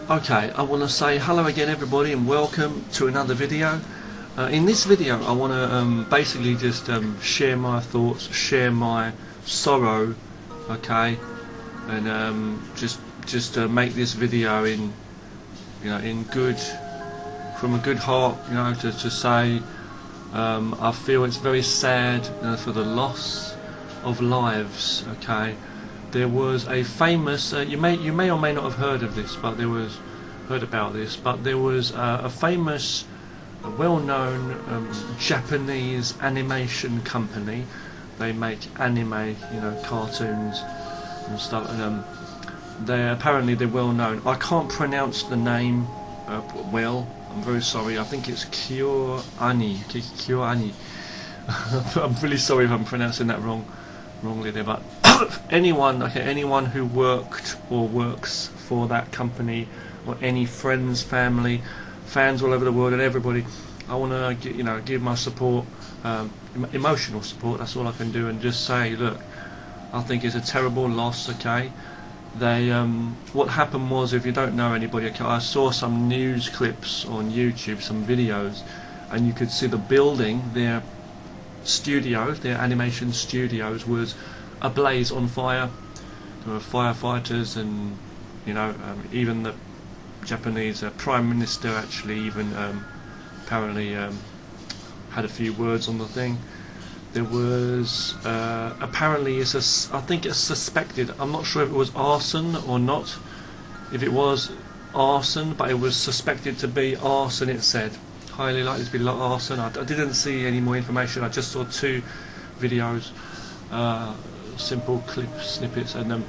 Okay, I want to say hello again everybody and welcome to another video. In this video I want to basically just share my thoughts, share my sorrow, okay, and just make this video in, in good, from a good heart, to say I feel it's very sad for the loss of lives, okay. There was a famous, you may or may not have heard of this, but there was a famous, well-known Japanese animation company. They make anime, cartoons and stuff, and they're well known. I can't pronounce the name well. I'm very sorry. I think it's Kyoani. Kyoani. I'm really sorry if I'm pronouncing that wrongly there, but anyone who worked or works for that company, or any friends, family, fans all over the world, and everybody, I want to give my support, emotional support. That's all I can do, and just say, look, I think it's a terrible loss. Okay, they what happened was, if you don't know anybody, okay, I saw some news clips on YouTube, some videos, and you could see the building, their studios, their animation studios, was ablaze on fire. There were firefighters, and even the Japanese Prime Minister actually even apparently had a few words on the thing. There was apparently I think it's suspected, I'm not sure if it was arson or not, if it was arson, but it was suspected to be arson. It said highly likely to be arson. I didn't see any more information. I just saw two videos, simple snippets, and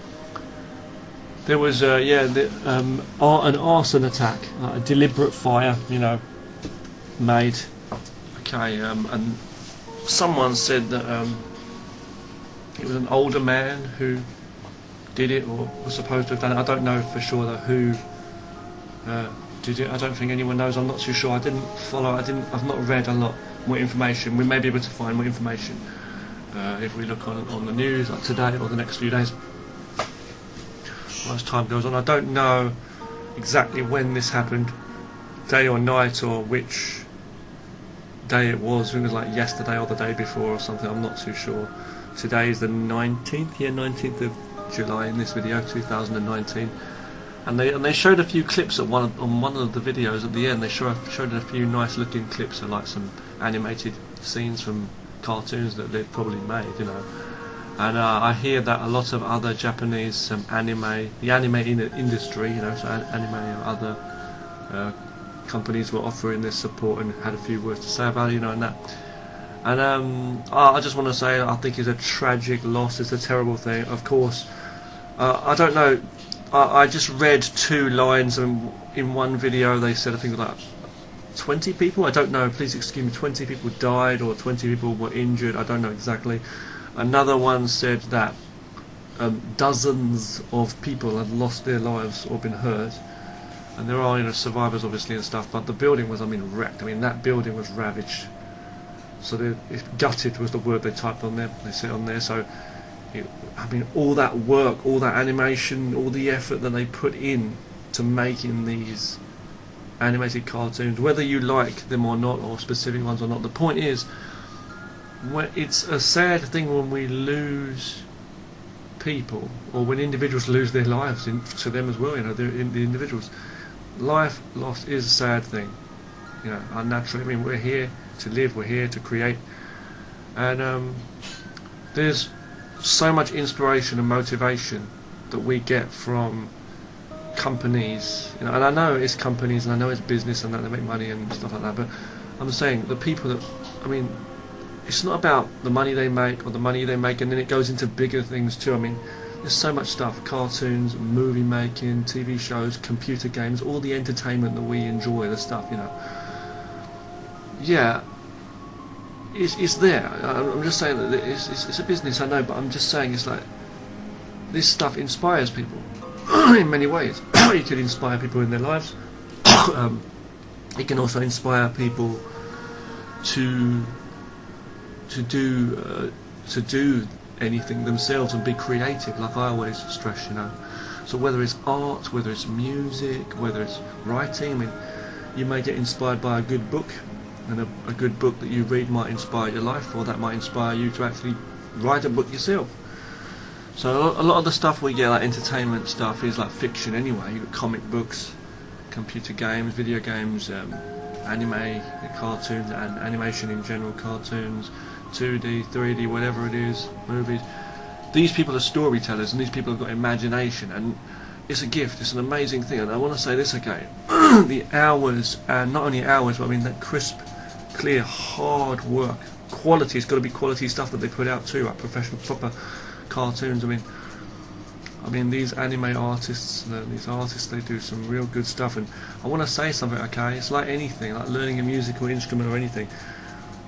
there was an arson attack, a deliberate fire, made. Okay, and someone said that it was an older man who did it, or was supposed to have done it. I don't know for sure who did it. I don't think anyone knows. I'm not too sure. I've not read a lot more information. We may be able to find more information if we look on the news, like today or the next few days, as time goes on. I don't know exactly when this happened, day or night, or which day it was. It was like yesterday or the day before or something. I'm not too sure. Today is the 19th, 19th of July in this video, 2019. And they showed a few clips on one of the videos at the end. They showed a few nice looking clips of like some animated scenes from cartoons that they'd probably made, And I hear that a lot of other Japanese the anime industry, so anime or other companies were offering this support and had a few words to say about it, and that. And I just want to say, I think it's a tragic loss. It's a terrible thing. Of course, I don't know. I just read two lines, and in one video they said, I think like 20 people. I don't know. Please excuse me. 20 people died, or 20 people were injured. I don't know exactly. Another one said that dozens of people had lost their lives or been hurt, and there are survivors obviously and stuff. But the building was, wrecked. That building was ravaged. So gutted was the word they typed on there. They said on there. So all that work, all that animation, all the effort that they put in to making these animated cartoons, whether you like them or not, or specific ones or not. The point is, it's a sad thing when we lose people, or when individuals lose their lives to them as well. The individuals. Life lost is a sad thing. Unnaturally. We're here to live. We're here to create, and there's so much inspiration and motivation that we get from companies. And I know it's companies, and I know it's business, and that they make money and stuff like that. But I'm saying the people that, it's not about the money they make, or the money they make, and then it goes into bigger things too. There's so much stuff: cartoons, movie making, TV shows, computer games, all the entertainment that we enjoy, the stuff, Yeah, it's there. I'm just saying that it's a business, I know, but I'm just saying it's like, this stuff inspires people in many ways. It can inspire people in their lives. It can also inspire people to do anything themselves and be creative, like I always stress, So whether it's art, whether it's music, whether it's writing, I mean, you may get inspired by a good book, and a good book that you read might inspire your life, or that might inspire you to actually write a book yourself. So a lot of the stuff we get, like entertainment stuff, is like fiction anyway. You've got comic books, computer games, video games, anime, cartoons, and animation in general, cartoons, 2D, 3D, whatever it is, movies. These people are storytellers, and these people have got imagination, and it's a gift, it's an amazing thing. And I want to say this again, the hours, and not only hours, but I mean that crisp, clear, hard work, quality, it's got to be quality stuff that they put out too, like professional, proper cartoons. I mean these anime artists, these artists, they do some real good stuff. And I want to say something, okay, it's like anything, like learning a musical instrument or anything.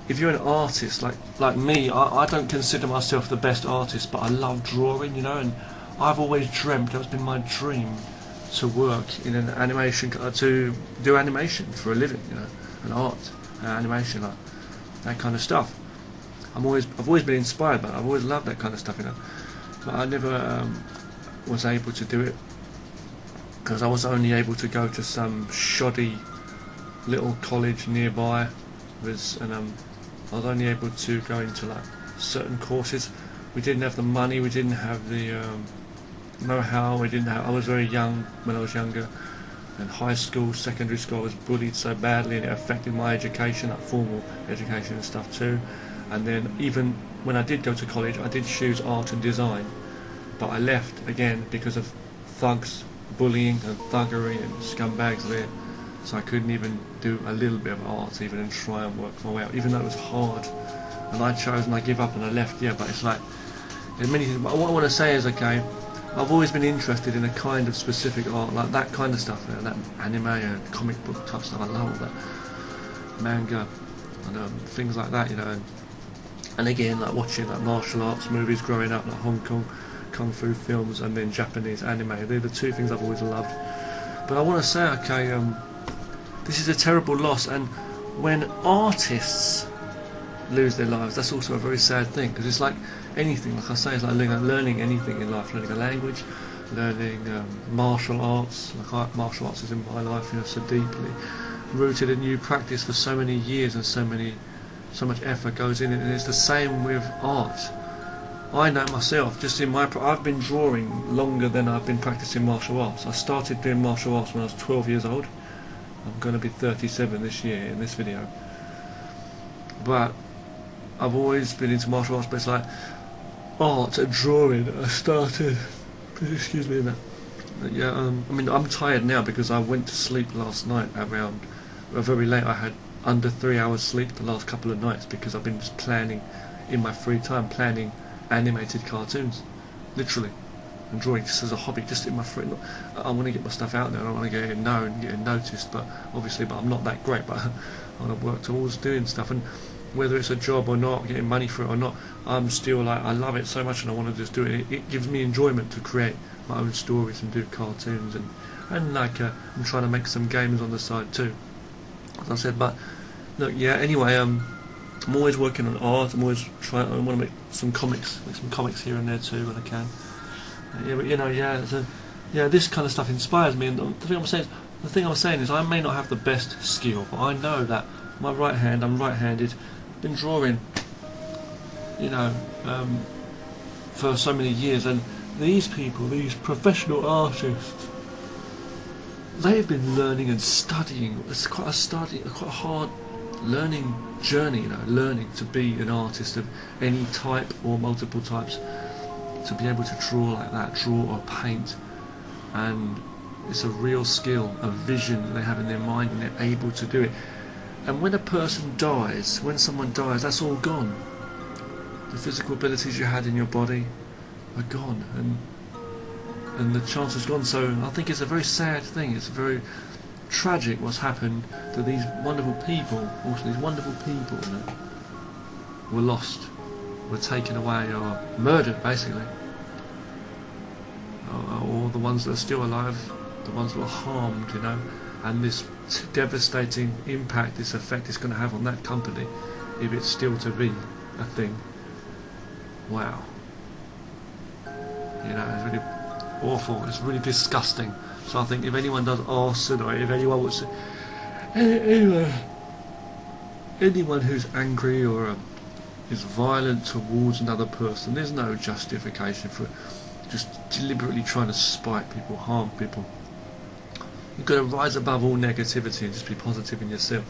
If you're an artist, like me, I don't consider myself the best artist, but I love drawing, you know, and I've always dreamt, it's been my dream to work in an animation, to do animation for a living, you know, and art, animation, like that kind of stuff. I've always been inspired by it. I've always loved that kind of stuff, you know, but I never was able to do it because I was only able to go to some shoddy little college nearby, and I was only able to go into like certain courses. We didn't have the money, we didn't have the know-how, I was very young when I was younger. In high school, secondary school, I was bullied so badly, and it affected my education, like formal education and stuff too. And then even when I did go to college, I did choose art and design, but I left again because of thugs, bullying and thuggery and scumbags there. So I couldn't even do a little bit of art even and try and work my way out, even though it was hard. And I chose and I give up and I left, yeah, but it's like, there's many things. But what I want to say is, okay, I've always been interested in a kind of specific art, like that kind of stuff, you know, that anime and comic book type stuff. I love all that, manga and things like that, you know. And again, like watching like martial arts movies growing up, like Hong Kong kung fu films, and then Japanese anime. They're the two things I've always loved. But I want to say, okay, this is a terrible loss, and when artists lose their lives, that's also a very sad thing, because it's like anything, like I say, it's like learning anything in life, learning a language, learning martial arts. Like martial arts is in my life, you know, so deeply rooted, and you practice for so many years, and so much effort goes in it. And it's the same with art. I know myself, just in I've been drawing longer than I've been practicing martial arts. I started doing martial arts when I was 12 years old. I'm going to be 37 this year in this video. But I've always been into martial arts, but it's like art and drawing. I started, excuse me, yeah, I mean, I'm tired now because I went to sleep last night around very late. I had under 3 hours sleep the last couple of nights because I've been just planning in my free time, planning animated cartoons, literally, and drawing just as a hobby, just in my free. I want to get my stuff out there. I don't want to get known, get noticed, but obviously, but I'm not that great. But I want to work towards doing stuff, and whether it's a job or not, getting money for it or not, I'm still like, I love it so much, and I want to just do it. It gives me enjoyment to create my own stories and do cartoons, and like I'm trying to make some games on the side too, as I said. But look, yeah. Anyway, I'm always working on art. I'm always trying. I want to make some comics here and there too when I can. Yeah, but you know, yeah, this kind of stuff inspires me. And the thing I'm saying is, I may not have the best skill, but I know that my right hand, I'm right-handed. Been drawing, you know, for so many years, and these people, these professional artists, they've been learning and studying. It's quite a hard learning journey, you know, learning to be an artist of any type or multiple types, to be able to draw like that, draw or paint. And it's a real skill, a vision they have in their mind, and they're able to do it. And when a person dies, when someone dies, that's all gone. The physical abilities you had in your body are gone, and the chance is gone. So I think it's a very sad thing. It's very tragic what's happened to these wonderful people. Also, these wonderful people, you know, were lost, were taken away, or murdered, basically. Or the ones that are still alive, the ones that were harmed, you know. And this devastating impact, this effect it's going to have on that company, if it's still to be a thing. Wow. You know, it's really awful. It's really disgusting. So I think if anyone does arson, or if anyone would say, anyone who's angry or is violent towards another person, there's no justification for just deliberately trying to spite people, harm people. You've got to rise above all negativity and just be positive in yourself.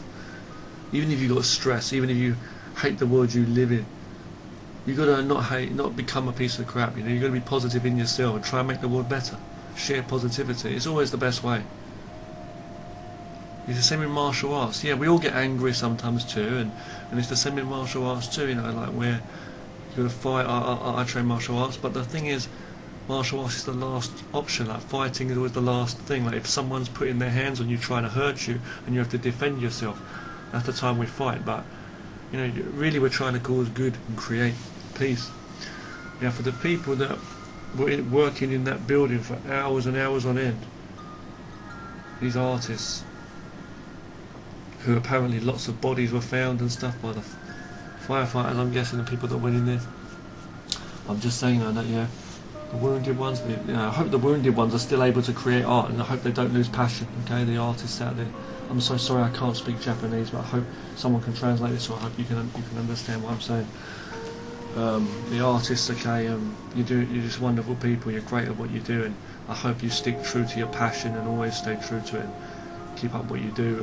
Even if you've got stress, even if you hate the world you live in, you've got to not become a piece of crap. You've got to be positive in yourself and try and make the world better. Share positivity. It's always the best way. It's the same in martial arts. Yeah, we all get angry sometimes too, and it's the same in martial arts too. Like where you've got to fight. I train martial arts, but the thing is, martial arts is the last option. Like fighting is always the last thing. Like if someone's putting their hands on you trying to hurt you and you have to defend yourself, that's the time we fight. But really we're trying to cause good and create peace. Now for the people that were working in that building for hours and hours on end, these artists, who apparently lots of bodies were found and stuff by the firefighters, I'm guessing, the people that went in there. I'm just saying that, the wounded ones, I hope the wounded ones are still able to create art, and I hope they don't lose passion, okay, the artists out there. I'm so sorry I can't speak Japanese, but I hope someone can translate this, so I hope you can understand what I'm saying. The artists, okay, you're just wonderful people, you're great at what you do, and I hope you stick true to your passion and always stay true to it, and keep up what you do.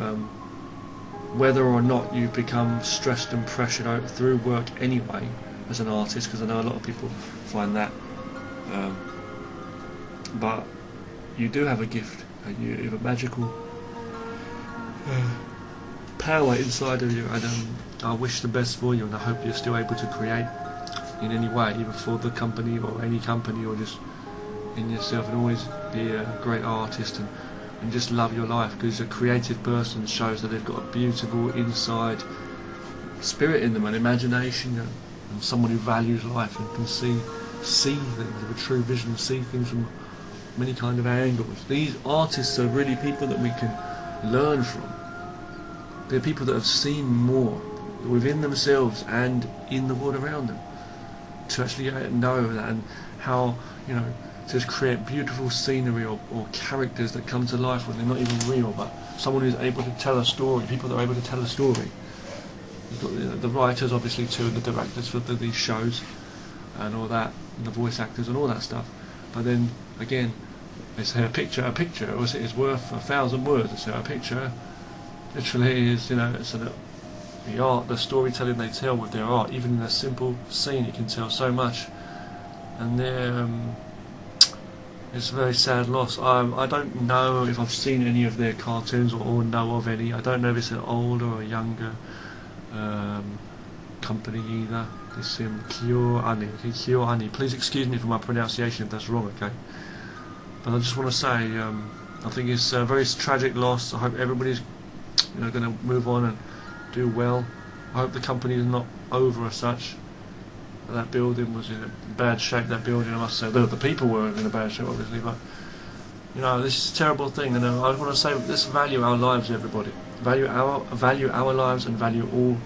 Whether or not you become stressed and pressured out through work anyway as an artist, because I know a lot of people find that, but you do have a gift, and you have a magical power inside of you, and I wish the best for you, and I hope you're still able to create in any way, either for the company or any company, or just in yourself, and always be a great artist, and just love your life, because a creative person shows that they've got a beautiful inside spirit in them, and imagination, and someone who values life and can see things with a true vision, see things from many kind of angles. These artists are really people that we can learn from. They're people that have seen more within themselves and in the world around them, to actually know that, and how to create beautiful scenery or characters that come to life when they're not even real, but someone who's able to tell a story, people that are able to tell a story. You've got the writers obviously too, and the directors for these shows and all that, and the voice actors and all that stuff. But then again, they say a picture is worth 1,000 words. They say a picture literally is, so that the art, the storytelling they tell with their art, even in a simple scene, it can tell so much. And it's a very sad loss. I don't know if I've seen any of their cartoons or know of any. I don't know if it's an older or younger company either. This Kyoani. Please excuse me for my pronunciation if that's wrong, okay? But I just want to say, I think it's a very tragic loss. I hope everybody's going to move on and do well. I hope the company is not over as such. That building was in bad shape, that building, I must say. The people were in a bad shape, obviously, but this is a terrible thing, and I want to say, let's value our lives, everybody. Value our lives, and value all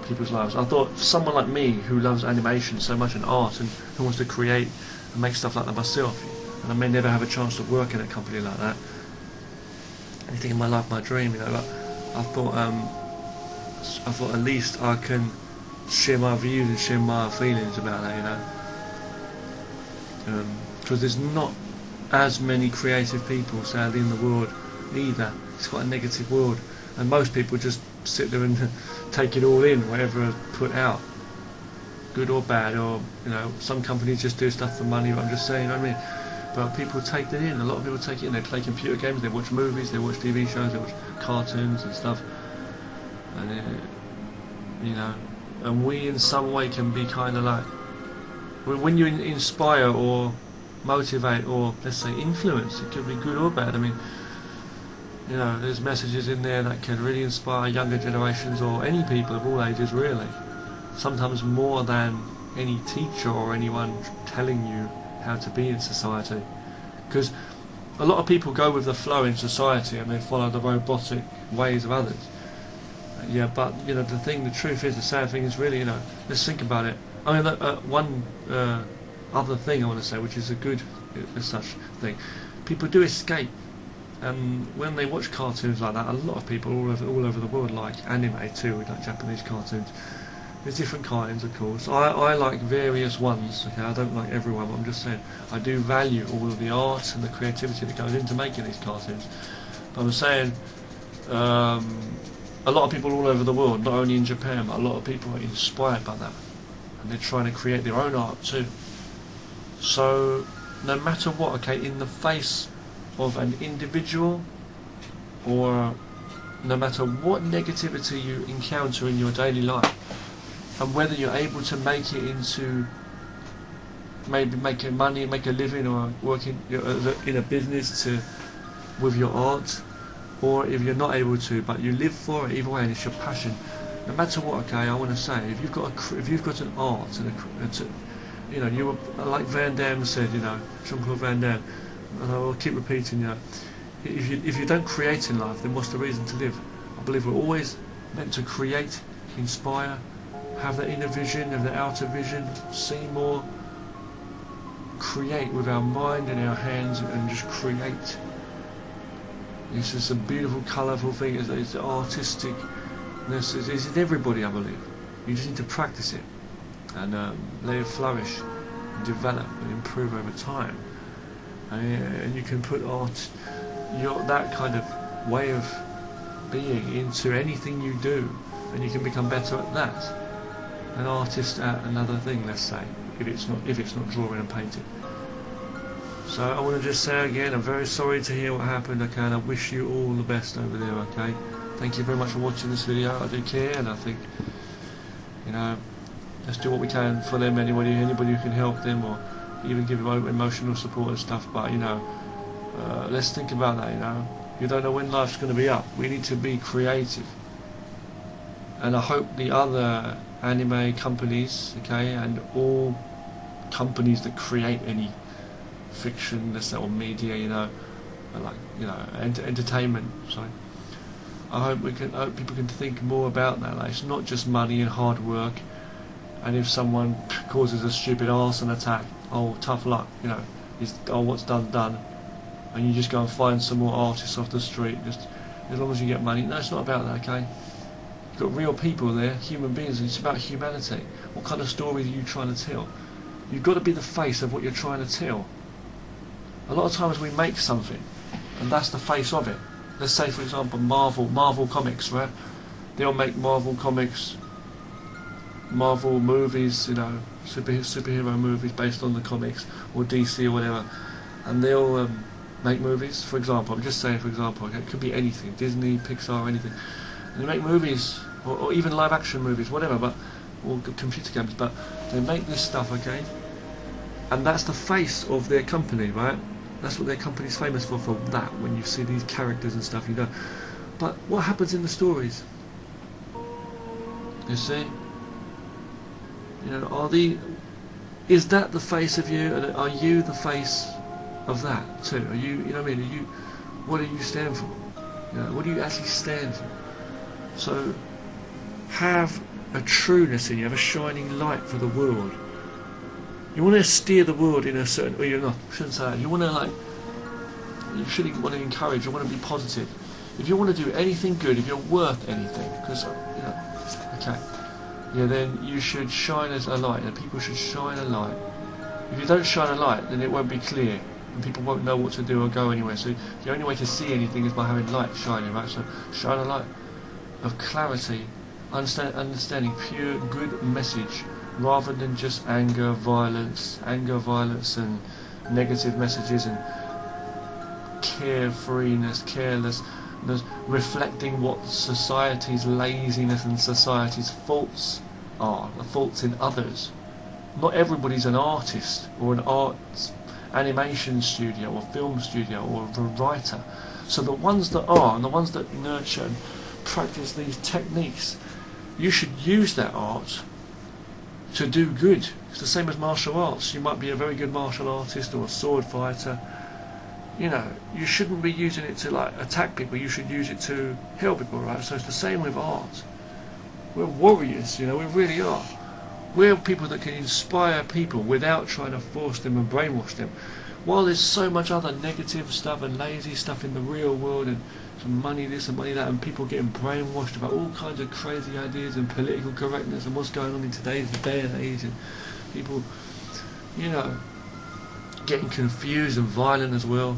people's lives. I thought someone like me, who loves animation so much and art, and who wants to create and make stuff like that myself, and I may never have a chance to work in a company like that, anything in my life, my dream, but I thought at least I can share my views and share my feelings about that, because there's not as many creative people sadly in the world either. It's quite a negative world, and most people just sit there and take it all in, whatever is put out, good or bad, or some companies just do stuff for money, but I'm just saying, what I mean. But people take that in, a lot of people take it in, they play computer games, they watch movies, they watch TV shows, they watch cartoons and stuff, and and we in some way can be kind of like, when you inspire or motivate or, let's say, influence, it could be good or bad. I mean, there's messages in there that can really inspire younger generations, or any people of all ages really, sometimes more than any teacher or anyone telling you how to be in society, because a lot of people go with the flow in society and they follow the robotic ways of others. Yeah, but the truth is, the sad thing is really, let's think about it. I mean, one other thing I want to say, which is a good as such thing. People do escape, and when they watch cartoons like that, a lot of people all over the world like anime too, like Japanese cartoons. There's different kinds, of course. I like various ones. Okay, I don't like everyone, but I'm just saying I do value all of the art and the creativity that goes into making these cartoons. But I'm saying a lot of people all over the world, not only in Japan, but a lot of people are inspired by that, and they're trying to create their own art too. So no matter what, okay, in the face of an individual, or no matter what negativity you encounter in your daily life, and whether you're able to make it into maybe making money, make a living, or working in a business with your art, or if you're not able to, but you live for it either way, and it's your passion. No matter what, okay, I want to say, if you've got an art and you know, you were, like Van Damme said, you know, Jean-Claude Van Damme, and I will keep repeating, you know, if you don't create in life, then what's the reason to live? I believe we're always meant to create, inspire, have that inner vision, have the outer vision, see more, create with our mind and our hands, and just create. It's just a beautiful, colourful thing. It's artistic. It's in everybody, I believe. You just need to practice it, and let it flourish, and develop, and improve over time. And you can put art, that kind of way of being, into anything you do, and you can become better at that. An artist at another thing, let's say, if it's not drawing and painting. So I want to just say again, I'm very sorry to hear what happened, okay, and I wish you all the best over there, okay. Thank you very much for watching this video. I do care, and I think, you know, let's do what we can for them. Anybody who can help them, or even give them emotional support and stuff. But you know, let's think about that. You know, you don't know when life's going to be up. We need to be creative, and I hope the other anime companies, okay, and all companies that create any fiction, let's say, or media, you know, like, you know, entertainment. Sorry. I hope people can think more about that. Like, it's not just money and hard work. And if someone causes a stupid arson attack, oh, tough luck, you know. What's done. And you just go and find some more artists off the street, just as long as you get money. No, it's not about that, okay? You've got real people there, human beings. It's about humanity. What kind of story are you trying to tell? You've got to be the face of what you're trying to tell. A lot of times we make something, and that's the face of it. Let's say, for example, Marvel Comics, right? They'll make Marvel Comics, Marvel movies, you know, superhero movies based on the comics, or DC or whatever, and they'll make movies. For example, I'm just saying, for example, okay, it could be anything, Disney, Pixar, anything, and they make movies, or even live action movies, whatever, or computer games, but they make this stuff, okay, and that's the face of their company, right? That's what their company's famous for that. When you see these characters and stuff, you know. But what happens in the stories? You see? You know, is that the face of you? And are you the face of that too? Are you? You know what I mean? What do you stand for? You know, what do you actually stand for? So, have a trueness in you. Have a shining light for the world. You want to steer the world in a certain way. You're not. I shouldn't say that. You want to You should want to encourage. You want to be positive. If you want to do anything good, if you're worth anything, because you know, okay, yeah, then you should shine as a light, and people should shine a light. If you don't shine a light, then it won't be clear, and people won't know what to do or go anywhere. So the only way to see anything is by having light shining, right? So shine a light of clarity, understanding, pure good message, rather than just anger, violence, and negative messages, and carefreeness, carelessness, reflecting what society's laziness and society's faults are, the faults in others. Not everybody's an artist, or an arts animation studio, or film studio, or a writer. So the ones that are, and the ones that nurture and practice these techniques, you should use that art to do good. It's the same as martial arts. You might be a very good martial artist or a sword fighter. You know, you shouldn't be using it to like attack people. You should use it to help people, right? So it's the same with art. We're warriors, you know, we really are. We're people that can inspire people without trying to force them and brainwash them. while there's so much other negative stuff and lazy stuff in the real world, and some money this and money that, and people getting brainwashed about all kinds of crazy ideas and political correctness and what's going on in today's day and age, and people, you know, getting confused and violent as well.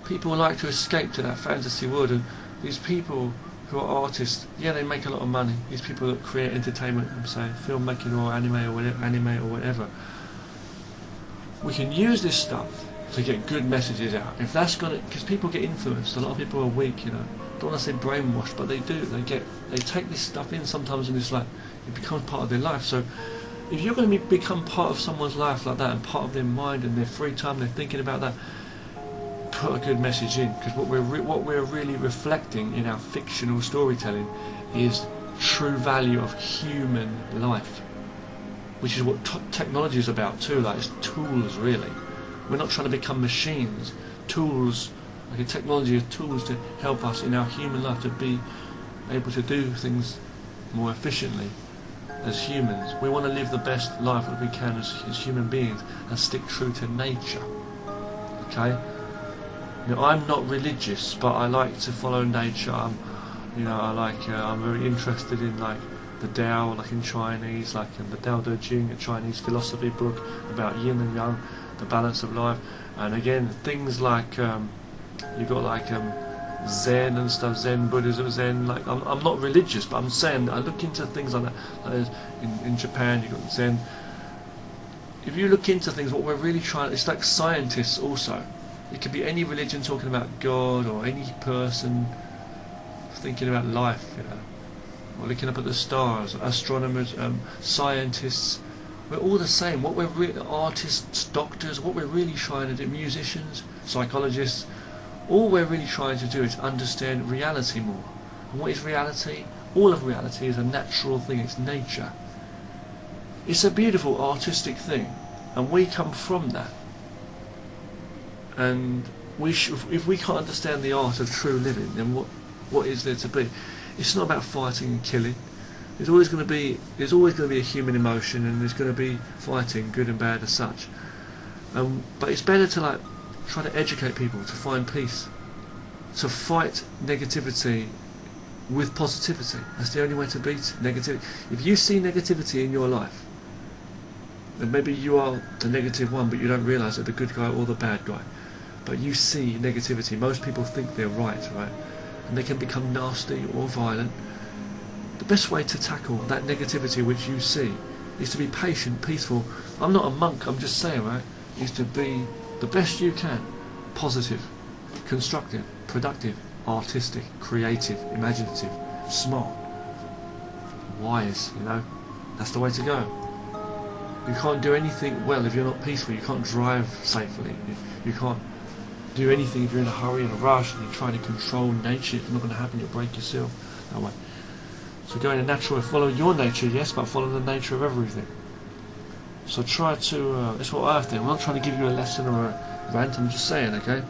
People like to escape to that fantasy world, and these people who are artists, yeah, they make a lot of money. These people that create entertainment, say filmmaking or anime or whatever. We can use this stuff to get good messages out. If that's gonna, because people get influenced. A lot of people are weak, you know. Don't want to say brainwashed, but they do. They take this stuff in sometimes, and it's like it becomes part of their life. So if you're going to become part of someone's life like that, and part of their mind and their free time, they're thinking about that, put a good message in, because what we're really reflecting in our fictional storytelling is true value of human life, which is what technology is about too. Like, it's tools, really. We're not trying to become machines. Tools, like a technology, is tools to help us in our human life to be able to do things more efficiently as humans. We want to live the best life that we can as human beings and stick true to nature. Okay. Now, I'm not religious, but I like to follow nature. I'm very interested in like the Tao, like in Chinese, like in the Tao Te Ching, a Chinese philosophy book about yin and yang, the balance of life. And again, things like you've got like Zen and stuff, Zen Buddhism, Zen. Like I'm not religious, but I'm saying I look into things like that. Like in Japan, you've got Zen. If you look into things, what we're really trying, it's like scientists also. It could be any religion talking about God, or any person thinking about life, you know, or looking up at the stars, astronomers, scientists. We're all the same. What we're artists, doctors, what we're really trying to do, musicians, psychologists, all we're really trying to do is understand reality more. And what is reality? All of reality is a natural thing. It's nature. It's a beautiful artistic thing, and we come from that. And if we can't understand the art of true living, then what is there to be? It's not about fighting and killing. There's always going to be a human emotion, and there's going to be fighting, good and bad as such. But it's better to like try to educate people to find peace, to fight negativity with positivity. That's the only way to beat negativity. If you see negativity in your life, then maybe you are the negative one, but you don't realise it, the good guy or the bad guy. But you see negativity. Most people think they're right? And they can become nasty or violent. The best way to tackle that negativity which you see is to be patient, peaceful. I'm not a monk, I'm just saying, right? Is to be the best you can. Positive, constructive, productive, artistic, creative, imaginative, smart, wise, you know? That's the way to go. You can't do anything well if you're not peaceful. You can't drive safely. You can't do anything if you're in a hurry and a rush and you're trying to control nature. It's not going to happen. You'll break yourself that way. So go in the natural, follow your nature, yes, but follow the nature of everything. So try to, that's what I think. I'm not trying to give you a lesson or a rant, I'm just saying, okay?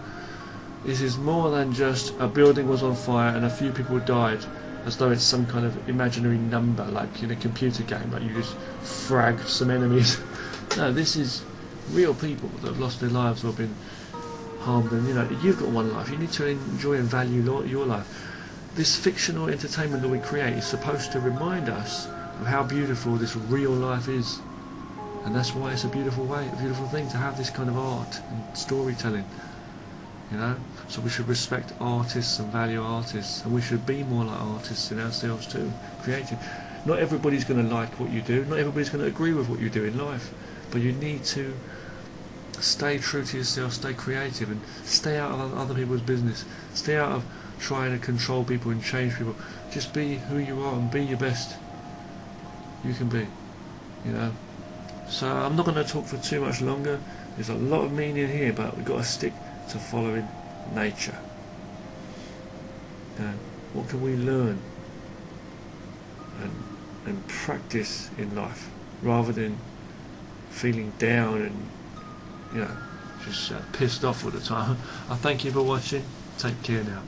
This is more than just a building was on fire and a few people died, as though it's some kind of imaginary number, like in a computer game, like you just frag some enemies. No, this is real people that have lost their lives or been harmed, and you know, you've got one life, you need to enjoy and value your life. This fictional entertainment that we create is supposed to remind us of how beautiful this real life is, and that's why it's a beautiful thing to have this kind of art and storytelling, you know. So we should respect artists and value artists, and we should be more like artists in ourselves too, creative. Not everybody's going to like what you do, not everybody's going to agree with what you do in life, but you need to stay true to yourself, stay creative, and stay out of other people's business. Stay out of trying to control people and change people. Just be who you are and be your best you can be, you know. So I'm not going to talk for too much longer. There's a lot of meaning here, but we've got to stick to following nature. What can we learn and practice in life, rather than feeling down and, you know, just pissed off all the time. I thank you for watching. Take care now.